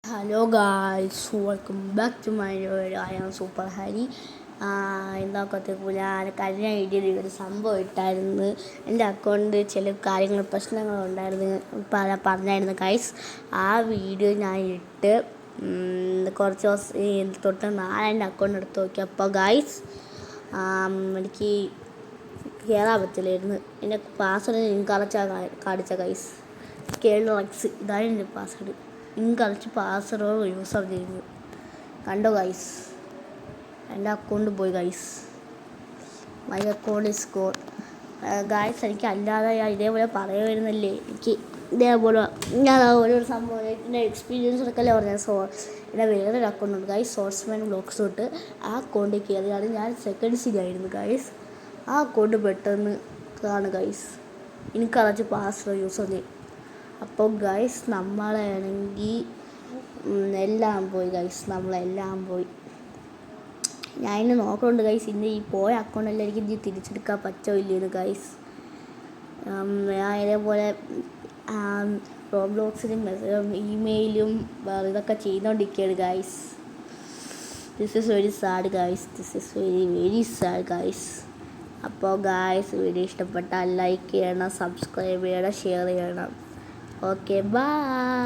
Hello guys, welcome back to my video. I am super Hari. എന്താക്കത്തേക്ക് ഞാൻ കഴിഞ്ഞ വീഡിയോയിൽ ഒരു സംഭവം ഇട്ടായിരുന്നു. എൻ്റെ അക്കൗണ്ടിൽ ചില പ്രശ്നങ്ങളുണ്ടായിരുന്നു പറഞ്ഞായിരുന്നു ഗൈസ്. ആ വീഡിയോ ഞാൻ ഇട്ട് കുറച്ച് ദിവസം തൊട്ട് എൻ്റെ അക്കൗണ്ട് എടുത്ത് നോക്കിയപ്പോൾ ഗൈസ് എനിക്ക് കയറാൻ പറ്റില്ലായിരുന്നു. എൻ്റെ പാസ്വേഡ് കാണിച്ച ഗൈസ് കേളക്സ് ഇതാണ് എൻ്റെ പാസ്വേഡ്. കളിച്ച് പാസ്വേഡ് യൂസർ ചെയ്തു. കണ്ടോ ഗൈസ്, എൻ്റെ അക്കൗണ്ട് പോയി guys. My account is gone guys. എനിക്ക് അല്ലാതെ ഇതേപോലെ പറയുമായിരുന്നല്ലേ, എനിക്ക് ഇതേപോലെ ഞാൻ ഓരോ സംഭവം എൻ്റെ എക്സ്പീരിയൻസ് എടുക്കല്ലേ പറഞ്ഞത്. എൻ്റെ വേറൊരു അക്കൗണ്ട് ഉണ്ട് ഗൈസ്, സോഴ്സ്മാൻ ബ്ലോഗ്സ് തൊട്ട്. ആ അക്കൗണ്ടിൽ കയറിയാണ് ഞാൻ സെക്കൻഡ്സിലായിരുന്നു ഗൈസ്. ആ അക്കൗണ്ട് പെട്ടെന്ന് കാണും ഗൈസ്. കളിച്ച് പാസ്വേഡ് യൂസർ ചെയ്യും. അപ്പോൾ ഗൈസ് നമ്മളാണെങ്കിൽ എല്ലാം പോയി ഗൈസ്, നമ്മളെല്ലാം പോയി. ഞാൻ ഇന്ന് നോക്കുന്നുണ്ട് ഗൈസ്, ഇന്ന് ഈ പോയ അക്കൗണ്ടെല്ലാം എനിക്ക് ഇനി തിരിച്ചെടുക്കാൻ പറ്റോ ഇല്ലെന്ന് ഗൈസ്. ഞാൻ ഇതേപോലെ റോബ്ലോക്സിലും ഇമെയിലും ഇതൊക്കെ ചെയ്തുകൊണ്ടിരിക്കുകയാണ് guys. This is very sad guys, this is very sad guys. അപ്പോൾ ഗൈസ് വീഡിയോ ഇഷ്ടപ്പെട്ടാൽ ലൈക്ക് ചെയ്യണം, സബ്സ്ക്രൈബ് ചെയ്യണം, ഷെയർ ചെയ്യണം. Okay, bye.